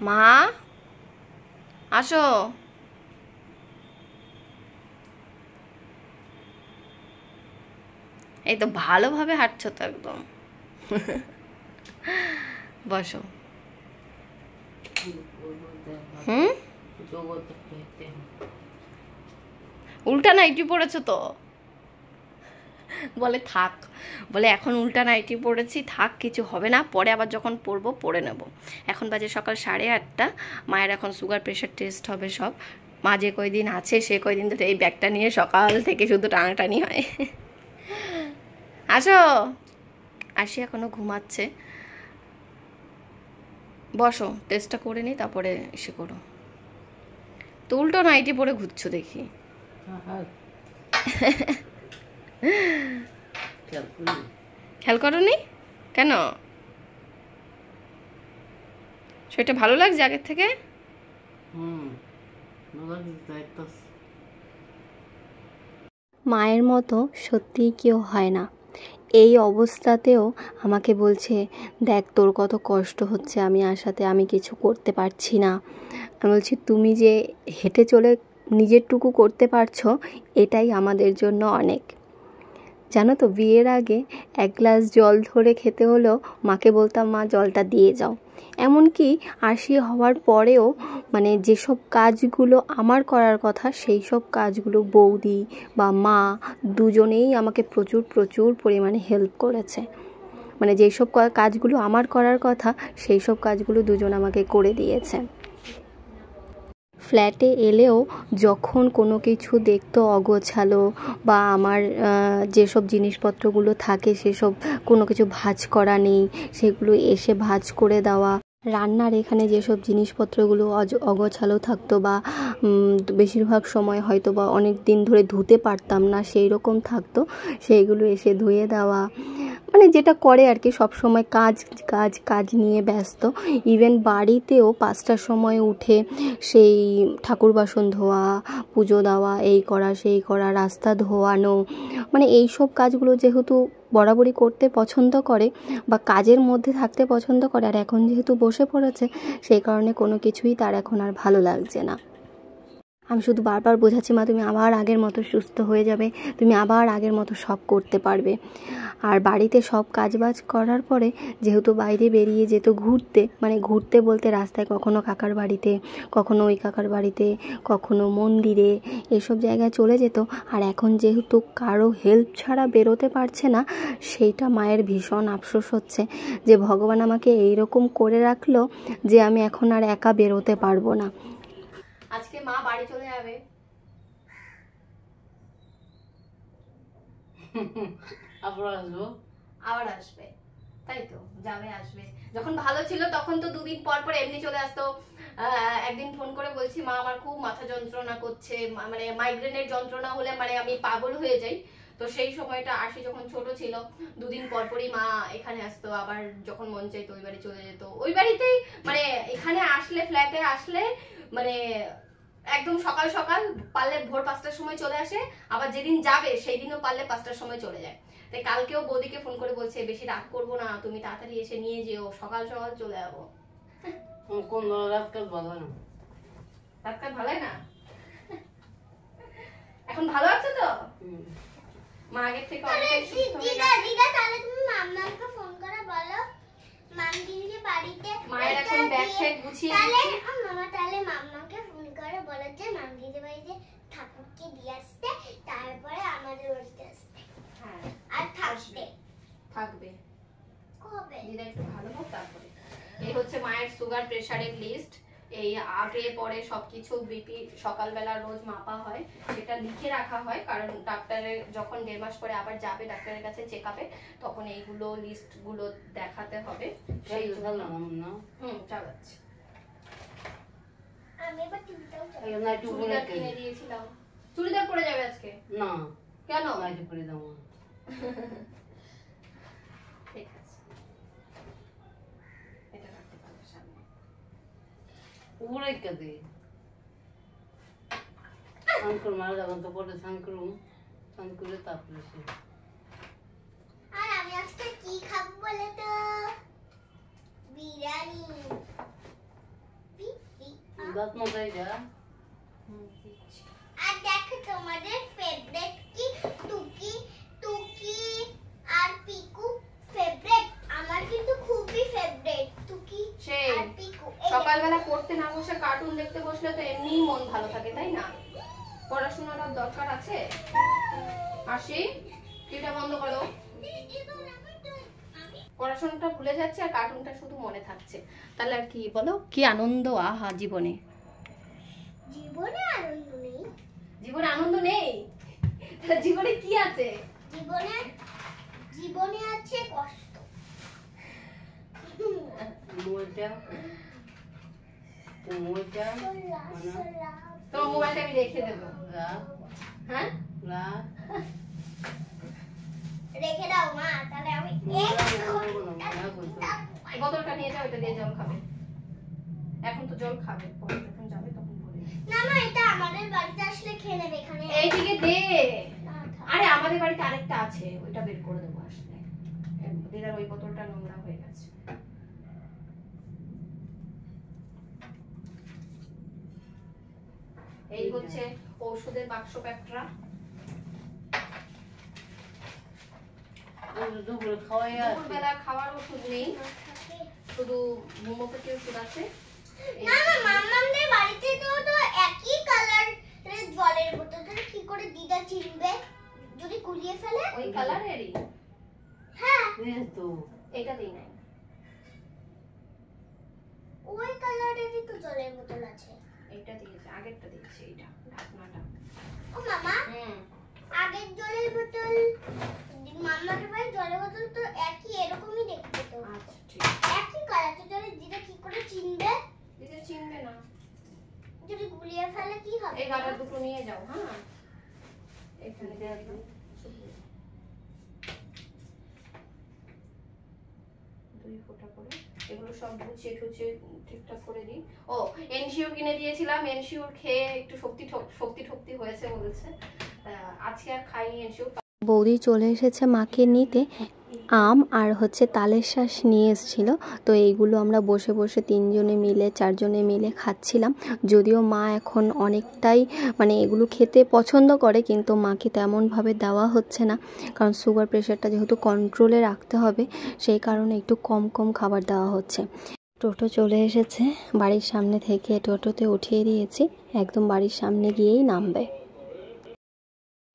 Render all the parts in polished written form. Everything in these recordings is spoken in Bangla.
মা আসো। এই তো ভালোভাবে হাঁটছো তো একদম। বসো। হুম, উল্টা নাইটি পড়েছো তো। বলে থাক, বলে এখন উল্টা নাইটি পড়েছি, থাক কিছু হবে না, পরে আবার যখন পরবো পরে নেব। এখন বাজে সকাল 8:30। মায়ের এখন সুগার প্রেশার টেস্ট হবে সব। মা যে কয়দিন আছে সে কয়দিন ধরে এই ব্যাগটা নিয়ে সকাল থেকে শুধু টানাটানি হয়। আসো। আসি এখনো ঘুমাচ্ছে। বসো, টেস্টটা করে নিই তারপরে এসে করো। তো উল্টো নাইটি পরে ঘুরছো দেখি। খেয়াল করোনি কেন? সেটা ভালো লাগছে আগের থেকে? মায়ের মতো সত্যিই কেউ হয় না। এই অবস্থাতেও আমাকে বলছে, দেখ তোর কত কষ্ট হচ্ছে আমি আসাতে, আমি কিছু করতে পারছি না। আমি বলছি তুমি যে হেঁটে চলে নিজেরটুকু করতে পারছো, এটাই আমাদের জন্য অনেক। জানো তো, বিয়ের আগে 1 গ্লাস জল ধরে খেতে হলেও মাকে বলতাম মা জলটা দিয়ে যাও। এমনকি 80 হওয়ার পরেও মানে যেসব কাজগুলো আমার করার কথা সেই সব কাজগুলো বৌদি বা মা দুজনেই আমাকে প্রচুর প্রচুর পরিমাণে হেল্প করেছে। মানে যেই সব কাজগুলো আমার করার কথা সেই সব কাজগুলো দুজন আমাকে করে দিয়েছে। ফ্ল্যাটে এলেও যখন কোনো কিছু দেখতো অগোছালো বা আমার যেসব জিনিসপত্রগুলো থাকে সেসব কোনো কিছু ভাঁজ করা নেই, সেগুলো এসে ভাঁজ করে দেওয়া। রান্নার এখানে যেসব জিনিসপত্রগুলো অগোছালো থাকতো বা বেশিরভাগ সময় হয়তো বা অনেক দিন ধরে ধুতে পারতাম না সেই রকম থাকতো, সেইগুলো এসে ধুয়ে দেওয়া। মানে যেটা করে আর কি, সব সময় কাজ কাজ কাজ নিয়ে ব্যস্ত। ইভেন বাড়িতেও 5টার সময় উঠে সেই ঠাকুর বাসন ধোয়া, পুজো দেওয়া, এই করা সেই করা, রাস্তা ধোয়ানো, মানে এই সব কাজগুলো যেহেতু বরাবরই করতে পছন্দ করে বা কাজের মধ্যে থাকতে পছন্দ করে, আর এখন যেহেতু বসে পড়েছে সেই কারণে কোনো কিছুই তার এখন আর ভালো লাগছে না। আমি শুধু বারবার বোঝাচ্ছি, মা তুমি আবার আগের মতো সুস্থ হয়ে যাবে, তুমি আবার আগের মতো সব করতে পারবে। আর বাড়িতে সব কাজবাজ করার পরে যেহেতু বাইরে বেরিয়ে যেত ঘুরতে, মানে ঘুরতে বলতে রাস্তায় কখনো কাকার বাড়িতে, কখনো ওই কাকার বাড়িতে, কখনো মন্দিরে, এসব জায়গায় চলে যেত। আর এখন যেহেতু কারো হেল্প ছাড়া বেরোতে পারছে না, সেইটা মায়ের ভীষণ আফসোস হচ্ছে যে ভগবান আমাকে এইরকম করে রাখলো যে আমি এখন আর একা বেরোতে পারবো না। আজকে মা বাড়ি চলে যাবে। আবার আসবে, তাই তো যাবে আসবে। যখন ভালো ছিল তখন তো 2 দিন পর পর এমনি চলে আসতো। একদিন ফোন করে বলছি মা আমার খুব মাথা যন্ত্রণা করছে, মানে মাইগ্রেনের যন্ত্রণা হলে মানে আমি পাগল হয়ে যাই। তো সেই সময়টা আসি যখন ছোট ছিল, 2 দিন পর পরই মা এখানে আসতো। আবার যখন মন চাইতো ওই বাড়ি চলে যেত। ওই বাড়িতেই মানে এখানে আসলে, ফ্ল্যাটে আসলে মানে একদম সকাল সকাল, পারলে ভোর 5টার সময় চলে আসে। আবার যেদিন যাবে সেই দিনও পারলে 5টার সময় চলে যায়। তাই কালকেও বৌদিকে ফোন করে বলছে বেশি রাত করবো না, তুমি তাড়াতাড়ি এসে নিয়ে যেও, সকাল সকাল চলে যাবো। কোন রাতকাল ভালো না, রাতকাল ভালো না। এখন ভালো আছে তো মা আগের থেকে অনেকটাই সুস্থ হয়ে গেছে। দিদা তাহলে তুমি মাম্মাকে ফোন করে বলো মামদিদিকে বাড়িতে, মায়ের এখন ব্যাগ ট্যাগ গুছিয়ে দিচ্ছি। মামা তাহলে মাম্মাকে ফোন করে বলো যে মামদিদির বাড়িতে ঠাকুরকে দিয়ে আসতে, তারপরে আমাদের বাড়িতে আসতে। হ্যাঁ আর থাকবে কবে দিদা একটু ভালো হোক তারপরে। এই হচ্ছে মায়ের সুগার প্রেসারের লিস্ট। এই আগে পরে সবকিছু বিপি সকালবেলা রোজ মাপা হয়, সেটা লিখে রাখা হয়, কারণ ডাক্তারের যখন 1.5 মাস পরে আবার যাবে ডাক্তারের কাছে চেকআপে, তখন এইগুলো লিস্ট গুলো দেখাতে হবে। সেই জন্য চালাচ্ছি। আমি এবার চুড়িদার কিনে দিয়েছিলাম। চুড়িদার পরে যাবে আজকে না কেন? আজকে পরে যাবো। ঠিক আছে, এটা রাখতে পারবো সামনে। উপরে কেদে সানকুর মারা যাবেন তো পরে সানকুরে তারপরে সে। আর আমি আজকে কি খাবো বলে তো? বিরিয়ানি। আর দেখো তোমাদের ফেভারিট কি টুকি টুকি আর পিকু ফেভারিট। আমার কিন্তু খুবই ফেভারিট টুকি আর পিকু। সকালবেলা পড়তে না বসে কার্টুন দেখতে বসলে তো এমনিই মন ভালো থাকে, তাই না? পড়াশোনার দরকার আছে। আসি, টিভিটা বন্ধ করো। পড়াশোনাটা ভুলে যাচ্ছে আর কার্টুনটা শুধু মনে থাকছে, তাহলে আর কি বলো? কি আনন্দ আহা জীবনে। জীবনে আনন্দ নেই? জীবনে আনন্দ নেই? তাহলে জীবনে কি আছে? জীবনে আছে কষ্ট। তোমার মোবাইলটা আমি রেখে দেবো। হ্যাঁ রেখে দাও মা, তাহলে আমি বোতলটা নিয়ে যাও, এটা দিয়ে জল খাবে। এখন তো জল খাবে, পরে যখন যাবে তখন বলে। না মা, এটা আমাদের বাড়িতে আসলে খেয়ে নেবে এখানে। এইদিকে দে। আরে আমাদের বাড়িতে আরেকটা আছে, ওইটা বের করে দেবো আসলে। দিদার ওই বোতলটা নোংরা হয়ে গেছে। এই হচ্ছে ঔষধের বাক্স প্যাকটা। দুপুরবেলা খাওয়ার ওষুধ নেই, শুধু হোমিওপ্যাথি ওষুধ আছে। না না, মাম্মামদের বাড়িতে তো একই কালারের জলের বোতল, কি করে দিদা চিনবে যদি গুলিয়ে ফেলে? ওই কালারেরই? হ্যাঁ তো এটা দেই নাই, ওই কালারেরই তো জলের বোতল আছে। এটা দিয়েছে, আগেরটা দিয়েছে, এটা ঢাকনাটা। ও মামা, আগের জলের বোতল মাম্মাদের ভাই জলের বোতল তো একই, এরকমই দেখতে তো। আচ্ছা ঠিক একই কালার তো, জলে দিদা কি করে চিনবে? দিদা চিনবে না, যদি গুলিয়ে ফেলে কি হবে? এই গাড়া দুটো নিয়ে যাও। হ্যাঁ এখানে দেয়া দাও, দুই ফোঁটা করে। এগুলো সব গুছিয়ে টুছিয়ে ঠিকঠাক করে দিই। ও এনশিওর কিনে দিয়েছিলাম, এনশিওর খেয়ে একটু শক্তি হয়েছে বলছে। আজকে আর খাইনি এনশিওর। বৌদি চলে এসেছে মাকে নিতে, আম আর হচ্ছে তালের শাঁস নিয়ে এসেছিল। তো এইগুলো আমরা বসে বসে 3 জনে মিলে 4 জনে মিলে খাচ্ছিলাম। যদিও মা এখন অনেকটাই মানে এগুলো খেতে পছন্দ করে, কিন্তু মাকে তেমনভাবে দেওয়া হচ্ছে না, কারণ সুগার প্রেশারটা যেহেতু কন্ট্রোলে রাখতে হবে, সেই কারণে একটু কম কম খাবার দেওয়া হচ্ছে। টোটো চলে এসেছে বাড়ির সামনে থেকে, টোটোতে উঠিয়ে দিয়েছি, একদম বাড়ির সামনে গিয়েই নামবে।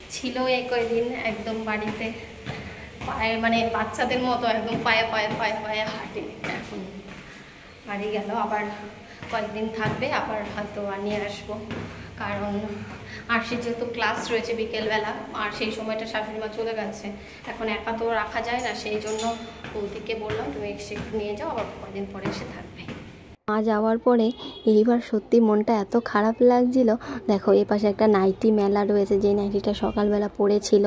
ছিল এই কয়দিন একদম বাড়িতে পায়ে মানে বাচ্চাদের মতো একদম পায়ে পায়ে পায়ে পায়ে হাঁটে। এখন বাড়ি গেল, আবার কয়েকদিন থাকবে, আবার হয়তো নিয়ে আসবো, কারণ আরশির যেহেতু ক্লাস রয়েছে বিকেলবেলা, আর সেই সময়টা শাশুড়ি মা চলে গেছে, এখন একা তো রাখা যায় না, সেই জন্য বৌদিকে বললাম তুমি একটু নিয়ে যাও, আবার কয়েকদিন পরে এসে থাকবে। মা যাওয়ার পরে এইবার সত্যি মনটা এত খারাপ লাগছিল। দেখো এ পাশে একটা নাইটি মেলা রয়েছে, যে নাইটিটা সকালবেলা পরেছিল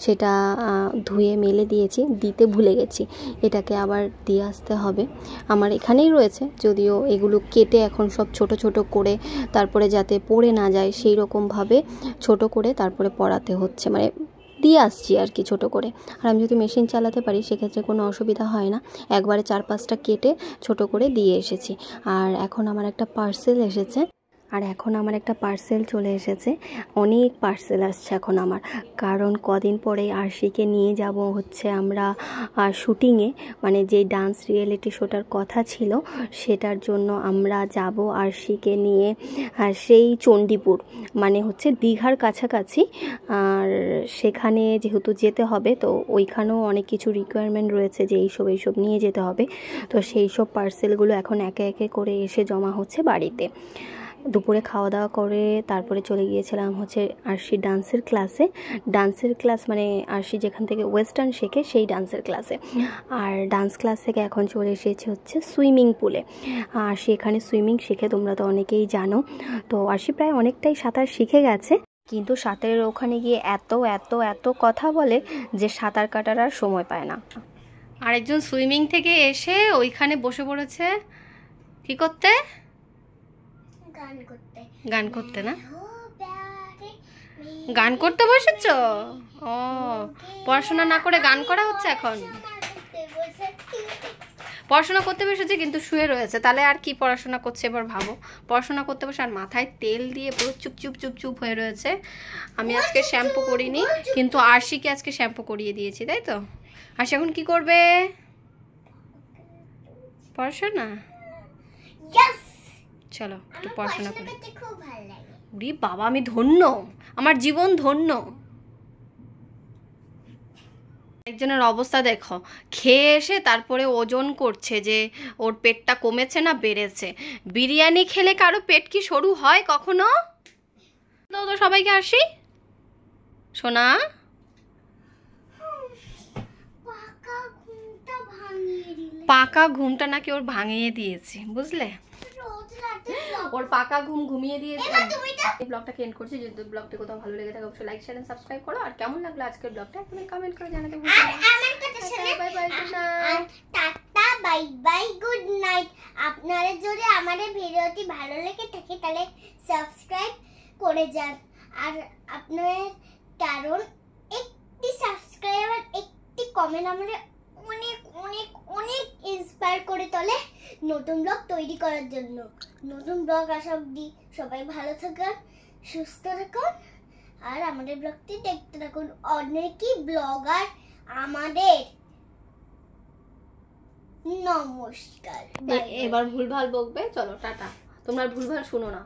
সেটা ধুয়ে মেলে দিয়েছি, দিতে ভুলে গেছি, এটাকে আবার দিয়ে আসতে হবে। আমার এখানেই রয়েছে, যদিও এগুলো কেটে এখন সব ছোট ছোট করে তারপরে যাতে পরে না যায় সেই রকমভাবে ছোট করে তারপরে পরাতে হচ্ছে, মানে দিয়ে আসছি আর কি ছোটো করে। আর আমি যদি মেশিন চালাতে পারি সেক্ষেত্রে কোনো অসুবিধা হয় না, একবারে 4-5টা কেটে ছোট করে দিয়ে এসেছি। আর এখন আমার একটা পার্সেল চলে এসেছে, অনেক পার্সেল আসছে এখন আমার, কারণ কদিন পরে আরশিকে নিয়ে যাব হচ্ছে আমরা শুটিংয়ে, মানে যে ডান্স রিয়েলিটি শোটার কথা ছিল সেটার জন্য আমরা যাব আরশিকে নিয়ে সেই চণ্ডীপুর, মানে হচ্ছে দীঘার কাছাকাছি। আর সেখানে যেহেতু যেতে হবে, তো ওইখানেও অনেক কিছু রিকোয়ারমেন্ট রয়েছে যে এইসব নিয়ে যেতে হবে। তো সেই সব পার্সেলগুলো এখন একে একে করে এসে জমা হচ্ছে বাড়িতে। দুপুরে খাওয়া দাওয়া করে তারপরে চলে গিয়েছিলাম হচ্ছে আরশি ডান্সের ক্লাস, মানে আরশি যেখান থেকে ওয়েস্টার্ন শেখে সেই ডান্সের ক্লাসে। আর ডান্স ক্লাস থেকে এখন চলে এসেছে হচ্ছে সুইমিং পুলে। আরশি এখানে সুইমিং শেখে, তোমরা তো অনেকেই জানো। তো আরশি প্রায় অনেকটাই সাঁতার শিখে গেছে, কিন্তু সাঁতারের ওখানে গিয়ে এত এত এত কথা বলে যে সাঁতার কাটার আর সময় পায় না। আরেকজন সুইমিং থেকে এসে ওইখানে বসে পড়েছে কি করতে? গান করতে না, গান করতে বসেছ? ও, পড়াশোনা না করে গান করা হচ্ছে এখন? পড়াশোনা করতে বসেছে কিন্তু শুয়ে রয়েছে, তাহলে আর কি পড়াশোনা করছে এবার ভাবো। পড়াশোনা করতে বসে আর মাথায় তেল দিয়ে পুরো চুপ চুপ চুপ চুপ হয়ে রয়েছে। আমি আজকে শ্যাম্পু করিনি, কিন্তু আরশিকে আজকে শ্যাম্পু করিয়ে দিয়েছি, তাই তো? আরশি এখন কি করবে? পড়াশোনা। চলো একটু পড়াশোনা করি। উরি বাবা, আমি ধন্য, আমার জীবন ধন্য। একজনের অবস্থা দেখো, খেয়ে এসে তারপরে ওজন করছে যে ওর পেটটা কমেছে না বেড়েছে। বিরিয়ানি খেলে কারো পেট কি সরু হয় কখনো? দাও তো সবাইকে। আসি সোনা, পাকা ঘুমটা নাকি ওর ভাঙিয়ে দিয়েছি, বুঝলে? ওর পাকা ঘুম ঘুমিয়ে দিয়েছে। এই ব্লগটাকে এন্ড করছি। যদি ব্লগটা কোথাও ভালো লেগে থাকে অবশ্যই লাইক শেয়ার এন্ড সাবস্ক্রাইব করো। আর কেমন লাগলো আজকের ব্লগটা তুমি কমেন্ট করে জানাতে ভুলবে না। Bye bye, good night. Tata, bye bye, good night. আপনাদের যদি আমাদের ভিডিওটি ভালো লেগে থাকে তাহলে সাবস্ক্রাইব করে যান। আর আপনাদের কারণ একটি সাবস্ক্রাইবার, একটি কমেন্ট আমাদের অনেক অনেক অনেক ইন্সপায়ার করে তোলে নতুন ব্লগ তৈরি করার জন্য। নতুন ব্লগ আসা অবধি সবাই ভালো থাকুন, সুস্থ থাকুন, আর আমাদের ব্লগটি দেখতে থাকুন। অনেকই ব্লগার আমাদের। নমস্কার। এবার ভুলভাল বকবে, চলো টাটা। তোমরা ভুলভাল শুনো না।